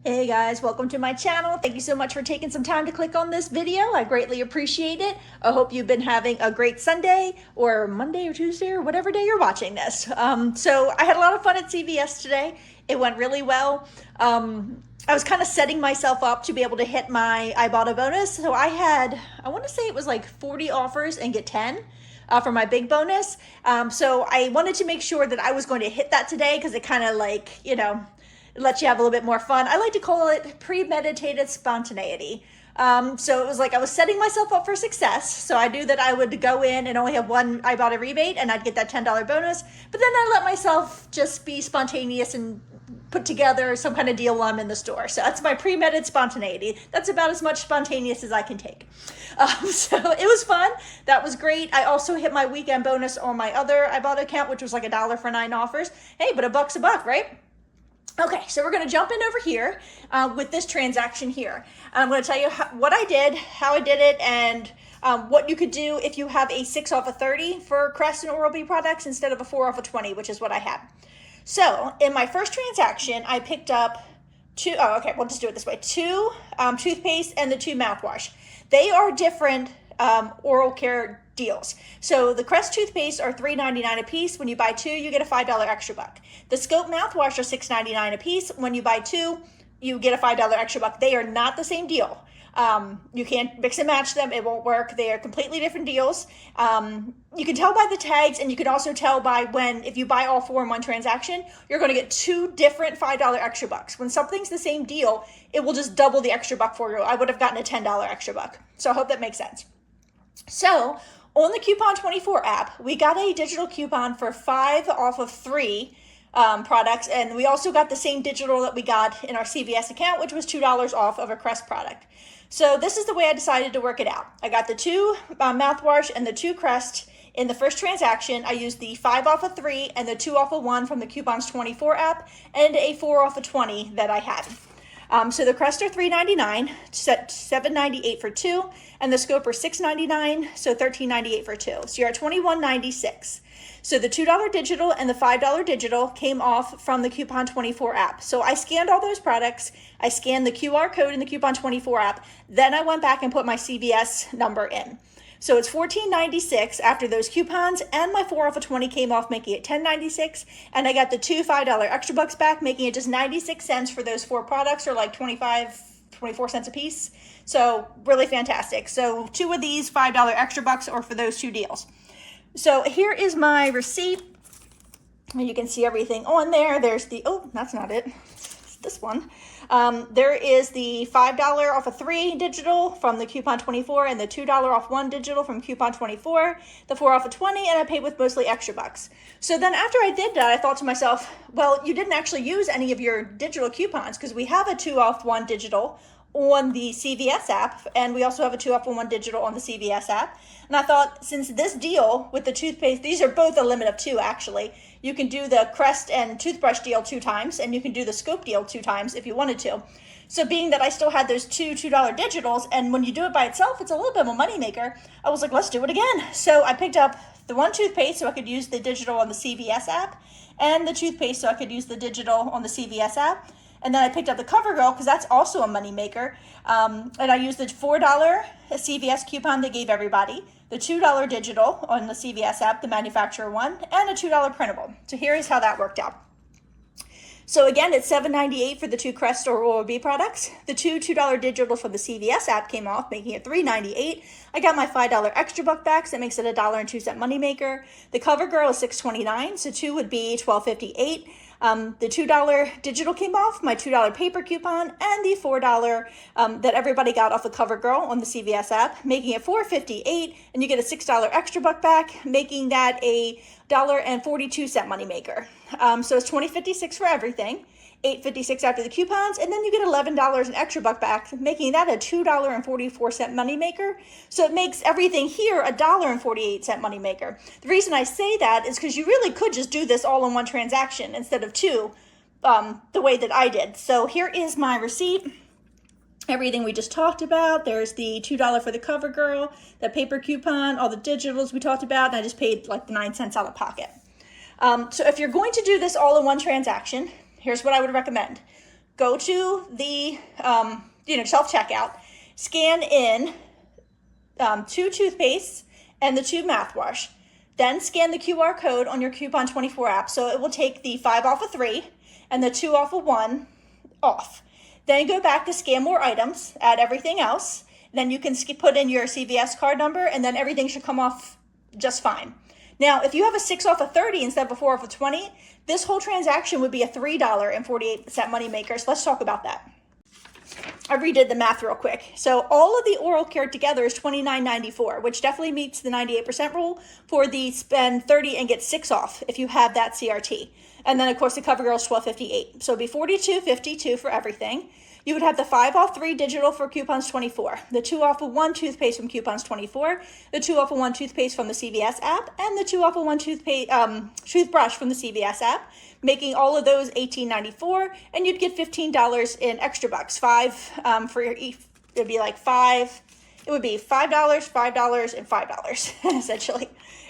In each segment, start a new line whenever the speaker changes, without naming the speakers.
Hey guys, welcome to my channel. Thank you so much for taking some time to click on this video. I greatly appreciate it. I hope you've been having a great Sunday or Monday or Tuesday or whatever day you're watching this. So I had a lot of fun at CVS today. It went really well. I was kind of setting myself up to be able to hit my I bought a bonus. So I want to say it was like 40 offers and get 10. For my big bonus. So I wanted to make sure that I was going to hit that today because it kind of it lets you have a little bit more fun. I like to call it premeditated spontaneity. So it was like I was setting myself up for success. So I knew that I would go in and only have one I bought a rebate and I'd get that $10 bonus. But then I let myself just be spontaneous and put together some kind of deal while I'm in the store. So that's my premeditated spontaneity. That's about as much spontaneous as I can take. So it was fun. That was great. I also hit my weekend bonus on my other I bought account, which was like $1 for 9 offers. Hey, but a buck's a buck, right? Okay, so we're going to jump in over here with this transaction here. I'm going to tell you what I did, how I did it, and what you could do if you have a 6 off of 30 for Crest and Oral-B products instead of a 4 off of 20, which is what I had. So in my first transaction, I picked up we'll just do it this way, 2 toothpaste and the 2 mouthwash. They are different oral care deals. So the Crest toothpaste are $3.99 a piece. When you buy 2, you get a $5 extra buck. The Scope mouthwash are $6.99 a piece. When you buy 2, you get a $5 extra buck. They are not the same deal. You can't mix and match them. It won't work. They are completely different deals. You can tell by the tags, and you can also tell by if you buy all 4 in one transaction, you're going to get 2 different $5 extra bucks. When something's the same deal, it will just double the extra buck for you. I would have gotten a $10 extra buck. So I hope that makes sense. So on the Coupon 24 app, we got a digital coupon for 5 off of 3 products, and we also got the same digital that we got in our CVS account, which was $2 off of a Crest product. So this is the way I decided to work it out. I got the 2 mouthwash and the 2 Crest in the first transaction. I used the 5 off of 3 and the 2 off of 1 from the Coupons 24 app and a 4 off of 20 that I had. So the Crest are $3.99, $7.98 for 2, and the Scope are $6.99, so $13.98 for 2. So you're at $21.96. So the $2 digital and the $5 digital came off from the Coupon 24 app. So I scanned all those products. I scanned the QR code in the Coupon 24 app. Then I went back and put my CVS number in. So it's $14.96 after those coupons, and my 4 off of 20 came off, making it $10.96. And I got the 2 $5 extra bucks back, making it just 96 cents for those 4 products, or like 24 cents a piece. So really fantastic. So 2 of these $5 extra bucks are for those 2 deals. So here is my receipt. You can see everything on there. There's that's not it. It's this one. There is the $5 off of 3 digital from the Coupon 24 and the $2 off 1 digital from Coupon 24, the 4 off of 20, and I paid with mostly extra bucks. So then after I did that, I thought to myself, well, you didn't actually use any of your digital coupons because we have a 2 off 1 digital on the CVS app, and we also have a 2 off 1 digital on the CVS app. And I thought, since this deal with the toothpaste, these are both a limit of 2 actually. You can do the Crest and toothbrush deal 2 times, and you can do the Scope deal 2 times if you wanted to. So being that I still had those 2 $2 digitals, and when you do it by itself, it's a little bit of a moneymaker, I was like, let's do it again. So I picked up the 1 toothpaste so I could use the digital on the CVS app, and the toothpaste so I could use the digital on the CVS app. And then I picked up the CoverGirl because that's also a moneymaker. And I used the $4 CVS coupon they gave everybody, the $2 digital on the CVS app, the manufacturer one, and a $2 printable. So here is how that worked out. So again, it's $7.98 for the 2 Crest or Oral-B products. The 2 $2 digital from the CVS app came off, making it $3.98. I got my $5 extra buck back, so that makes it a $1.02 moneymaker. The CoverGirl is $6.29, so 2 would be $12.58. The $2 digital came off, my $2 paper coupon, and the $4 that everybody got off the CoverGirl on the CVS app, making it $4.58, and you get a $6 extra buck back, making that a $1.42 moneymaker. So it's $20.56 for everything, $8.56 after the coupons, and then you get $11 an extra buck back, making that a $2.44 moneymaker. So it makes everything here a $1.48 moneymaker. The reason I say that is because you really could just do this all in one transaction instead of 2, the way that I did. So here is my receipt. Everything we just talked about. There's the $2 for the CoverGirl, the paper coupon, all the digitals we talked about, and I just paid like 9 cents out of pocket. So if you're going to do this all in one transaction, here's what I would recommend. Go to the self-checkout, scan in 2 toothpastes and the 2 mouthwash. Then scan the QR code on your Coupon 24 app. So it will take the 5 off of 3 and the 2 off of 1 off. Then go back to scan more items, add everything else. Then you can put in your CVS card number, and then everything should come off just fine. Now, if you have a 6 off of 30 instead of a 4 off of 20, this whole transaction would be a $3.48 moneymaker. So let's talk about that. I redid the math real quick. So all of the oral care together is $29.94, which definitely meets the 98% rule for the spend 30 and get 6 off if you have that CRT. And then of course the CoverGirl is $12.58. So it'd be $42.52 for everything. You would have the 5 off 3 digital for coupons 24, the 2 off of 1 toothpaste from coupons 24, the 2 off of 1 toothpaste from the CVS app, and the 2 off of 1 toothbrush from the CVS app, making all of those $18.94, and you'd get $15 in extra bucks. 5 for your it'd be like 5. It would be $5, $5, and $5 essentially.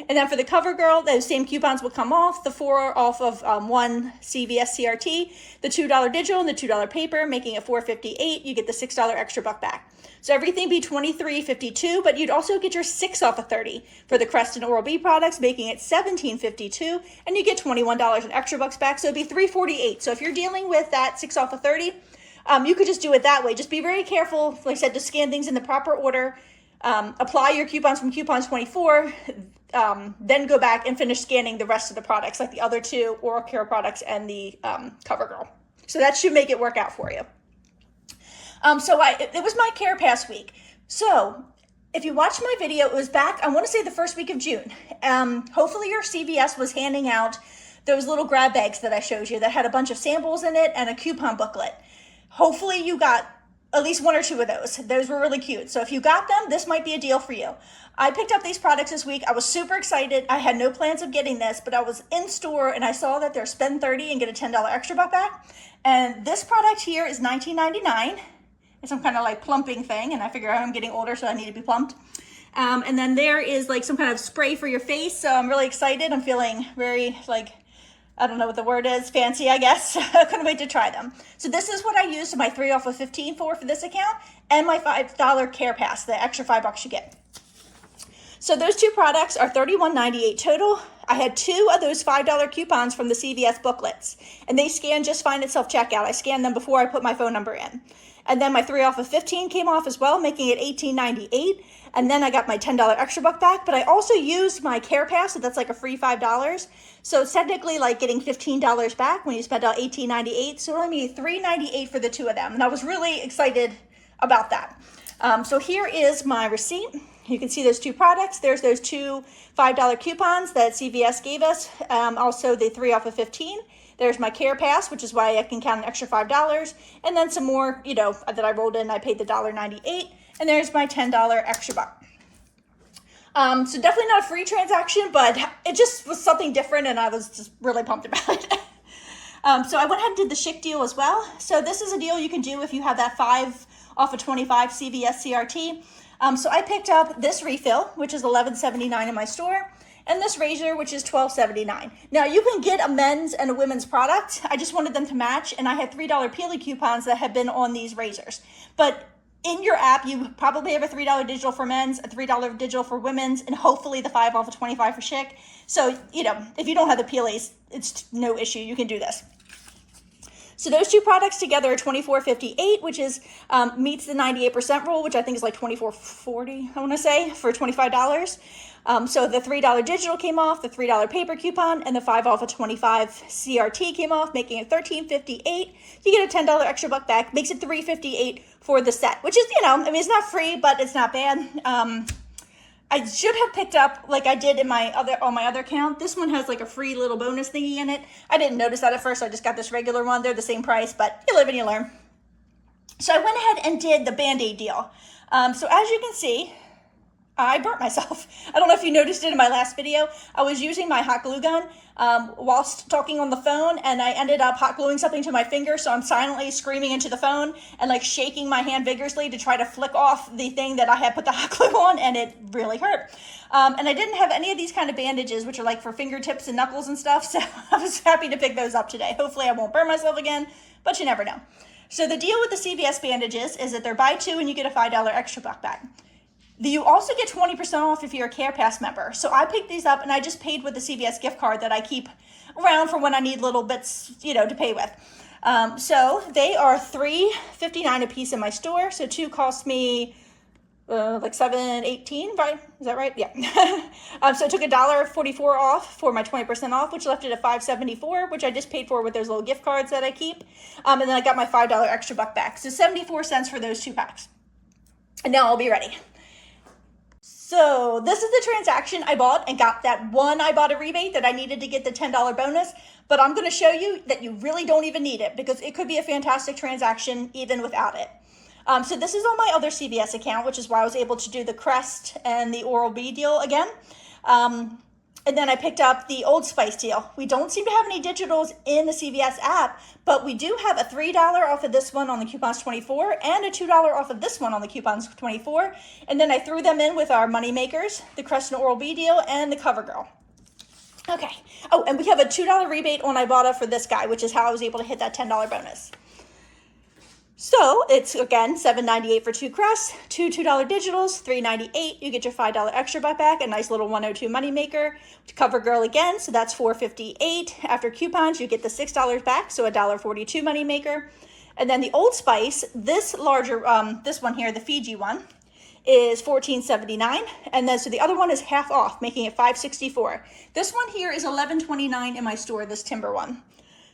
And then for the CoverGirl, those same coupons will come off. The 4 off of 1 CVS CRT, the $2 digital, and the $2 paper, making it $4.58. You get the $6 extra buck back. So everything be $23.52, but you'd also get your 6 off of 30 for the Crest and Oral-B products, making it $17.52, and you get $21 in extra bucks back. So it'd be $3.48. So if you're dealing with that 6 off of 30, you could just do it that way. Just be very careful, like I said, to scan things in the proper order. Apply your coupons from coupons 24, then go back and finish scanning the rest of the products, like the other 2 oral care products and the CoverGirl. So that should make it work out for you. It was my Care Pass week. So if you watched my video, it was back, I want to say the first week of June. Hopefully your CVS was handing out those little grab bags that I showed you that had a bunch of samples in it and a coupon booklet. Hopefully you got at least 1 or 2 of those. Those were really cute. So if you got them, this might be a deal for you. I picked up these products this week. I was super excited. I had no plans of getting this, but I was in store and I saw that they're spend 30 and get a $10 extra buck back. And this product here is $19.99. It's some kind of like plumping thing, and I figure I'm getting older, so I need to be plumped. And then there is like some kind of spray for your face. So I'm really excited. I'm feeling very I don't know what the word is, fancy, I guess. I couldn't wait to try them. So this is what I used my 3 off of 15 for this account, and my $5 Care Pass, the extra $5 you get. So those 2 products are $31.98 total. I had 2 of those $5 coupons from the CVS booklets, and they scan just fine at self-checkout. I scanned them before I put my phone number in. And then my 3 off of 15 came off as well, making it $18.98. And then I got my $10 extra buck back, but I also used my Care Pass, so that's like a free $5. So it's technically like getting $15 back when you spend out $18.98. So it only made $3.98 for the 2 of them. And I was really excited about that. So here is my receipt. You can see those 2 products. There's those 2 $5 coupons that CVS gave us. Also the 3 off of 15. There's my Care Pass, which is why I can count an extra $5. And then some more, that I rolled in. I paid the $1.98. And there's my $10 extra buck. So definitely not a free transaction, but it just was something different, and I was just really pumped about it. So I went ahead and did the Schick deal as well. So this is a deal you can do if you have that 5 off of 25 CVS CRT. So I picked up this refill, which is $11.79 in my store, and this razor, which is $12.79. Now you can get a men's and a women's product. I just wanted them to match, and I had $3 Peely coupons that have been on these razors. But in your app, you probably have a $3 digital for men's, a $3 digital for women's, and hopefully the 5 off of 25 for Schick. So, if you don't have the Peelys, it's no issue. You can do this. So those 2 products together are $24.58, which is meets the 98% rule, which I think is like $24.40, I want to say, for $25. So the $3 digital came off, the $3 paper coupon, and the 5 off of 25 CRT came off, making it $13.58. You get a $10 extra buck back, makes it $3.58 for the set, which is, it's not free, but it's not bad. I should have picked up, like I did on my other account. This one has like a free little bonus thingy in it. I didn't notice that at first. I just got this regular one. They're the same price, but you live and you learn. So I went ahead and did the Band-Aid deal. So as you can see, I burnt myself. I don't know if you noticed it in my last video. I was using my hot glue gun whilst talking on the phone, and I ended up hot gluing something to my finger, so I'm silently screaming into the phone and like shaking my hand vigorously to try to flick off the thing that I had put the hot glue on, and it really hurt. And I didn't have any of these kind of bandages, which are like for fingertips and knuckles and stuff, so I was happy to pick those up today. Hopefully I won't burn myself again, but you never know. So the deal with the CVS bandages is that they're buy two and you get a $5 extra buck back. You also get 20% off if you're a CarePass member. So I picked these up and I just paid with the CVS gift card that I keep around for when I need little bits, to pay with. So they are $3.59 a piece in my store. So two cost me like $7.18, right? Is that right? Yeah. So I took $1.44 off for my 20% off, which left it at $5.74, which I just paid for with those little gift cards that I keep. And then I got my $5 extra buck back. So 74 cents for those 2 packs. And now I'll be ready. So this is the transaction I bought and got that one Ibotta rebate that I needed to get the $10 bonus, but I'm going to show you that you really don't even need it because it could be a fantastic transaction even without it. So this is on my other CVS account, which is why I was able to do the Crest and the Oral-B deal again. And then I picked up the Old Spice deal. We don't seem to have any digitals in the CVS app, but we do have a $3 off of this one on the coupons 24 and a $2 off of this one on the coupons 24. And then I threw them in with our money makers, the Crest and Oral-B deal and the CoverGirl. Okay. Oh, and we have a $2 rebate on Ibotta for this guy, which is how I was able to hit that $10 bonus. So it's, again, $7.98 for 2 Crests, two $2 digitals, $3.98. You get your $5 extra buck back, a nice little 102 moneymaker. CoverGirl again, so that's $4.58. After coupons, you get the $6 back, so a $1.42 moneymaker. And then the Old Spice, this larger, this one here, the Fiji one, is $14.79. And then, so the other one is half off, making it $5.64. This one here is $11.29 in my store, this Timber one.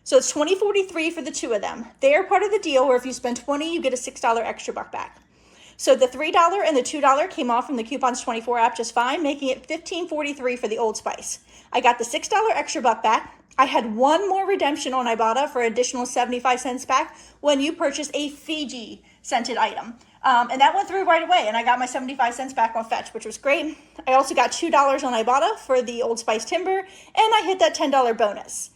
So it's $20.43 for the two of them. They're part of the deal where if you spend $20, you get a $6 extra buck back. So the $3 and the $2 came off from the Coupons 24 app just fine, making it $15.43 for the Old Spice. I got the $6 extra buck back. I had one more redemption on Ibotta for additional 75 cents back when you purchase a Fiji scented item. And that went through right away, and I got my 75 cents back on Fetch, which was great. I also got $2 on Ibotta for the Old Spice Timber, and I hit that $10 bonus.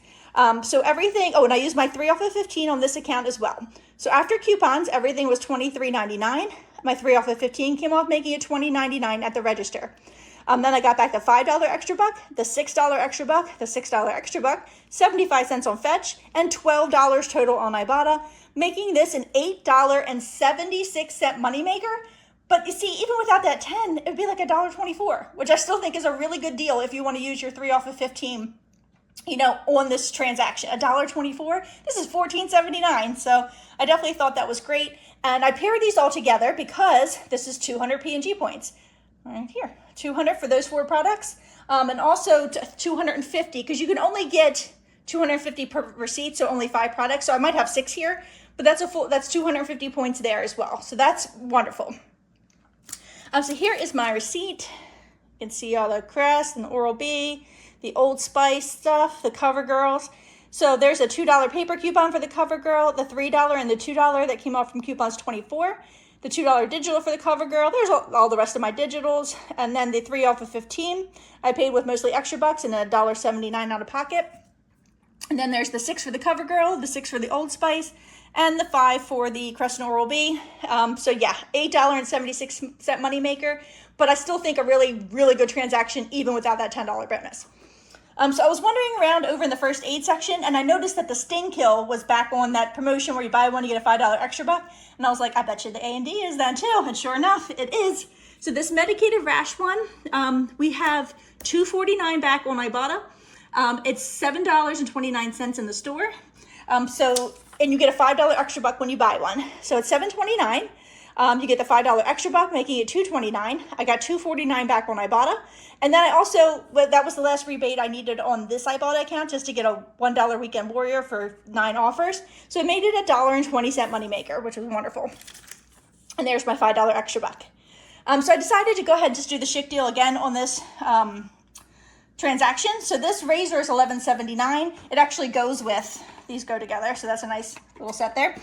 So everything, and I used my 3 off of 15 on this account as well. So after coupons, everything was $23.99. My 3 off of 15 came off, making it $20.99 at the register. Then I got back the $5 extra buck, the $6 extra buck, the $6 extra buck, 75 cents on Fetch, and $12 total on Ibotta, making this an $8.76 moneymaker. But you see, even without that 10, it would be like $1.24, which I still think is a really good deal if you want to use your 3 off of 15 on this transaction. $1.24, this is $14.79. So I definitely thought that was great. And I paired these all together because this is 200 P&G points right here, 200 for those 4 products. And also 250, because you can only get 250 per receipt, so only 5 products. So I might have 6 here, but that's 250 points there as well. So that's wonderful. So here is my receipt. You can see all the Crest and the Oral-B, the Old Spice stuff, the CoverGirls. So there's a $2 paper coupon for the CoverGirl, the $3 and the $2 that came off from coupons 24, the $2 digital for the CoverGirl. There's all the rest of my digitals, and then the 3 off of 15. I paid with mostly extra bucks and a $1.79 out of pocket. And then there's the 6 for the CoverGirl, the 6 for the Old Spice, and the 5 for the Crest and Oral-B. So yeah, $8.76 moneymaker, but I still think a really, really good transaction even without that $10 bonus. So I was wandering around over in the first aid section, and I noticed that the Sting Kill was back on that promotion where you buy one, you get a $5 extra buck. And I was like, I bet you the A&D is then too. And sure enough, it is. So this medicated rash one, we have $2.49 back on Ibotta. It's $7.29 in the store. And you get a $5 extra buck when you buy one. So it's $7.29. You get the $5 extra buck, making it $2.29. I got $2.49 back on Ibotta. And then that was the last rebate I needed on this Ibotta account just to get a $1 weekend warrior for 9 offers. So it made it a $1.20 moneymaker, which was wonderful. And there's my $5 extra buck. So I decided to go ahead and just do the Schick deal again on this transaction. So this razor is $11.79. It actually goes with, these go together. So that's a nice little set there.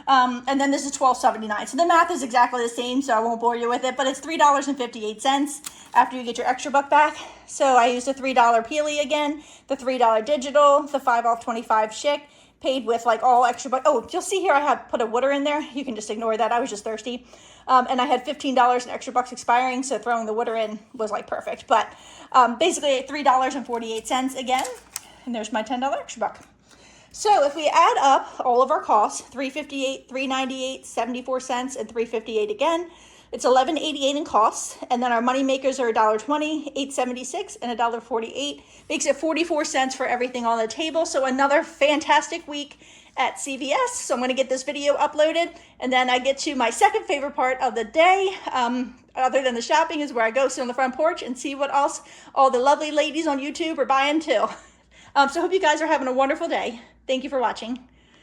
And then this is $12.79. So the math is exactly the same, so I won't bore you with it, but it's $3.58 after you get your extra buck back. So I used a $3 Peely again, the $3 digital, the 5 off 25 Schick, paid with like all extra buck. Oh, you'll see here I have put a Wooder in there. You can just ignore that. I was just thirsty. And I had $15 in extra bucks expiring, so throwing the Wooder in was like perfect. But basically $3.48 again, and there's my $10 extra buck. So if we add up all of our costs, $3.58, $3.98, 74 cents, and $3.58 again, it's $11.88 in costs. And then our money makers are $1.20, $8.76, and $1.48. Makes it 44 cents for everything on the table. So another fantastic week at CVS. So I'm going to get this video uploaded, and then I get to my second favorite part of the day, other than the shopping, is where I go sit on the front porch and see what else all the lovely ladies on YouTube are buying too. So I hope you guys are having a wonderful day. Thank you for watching.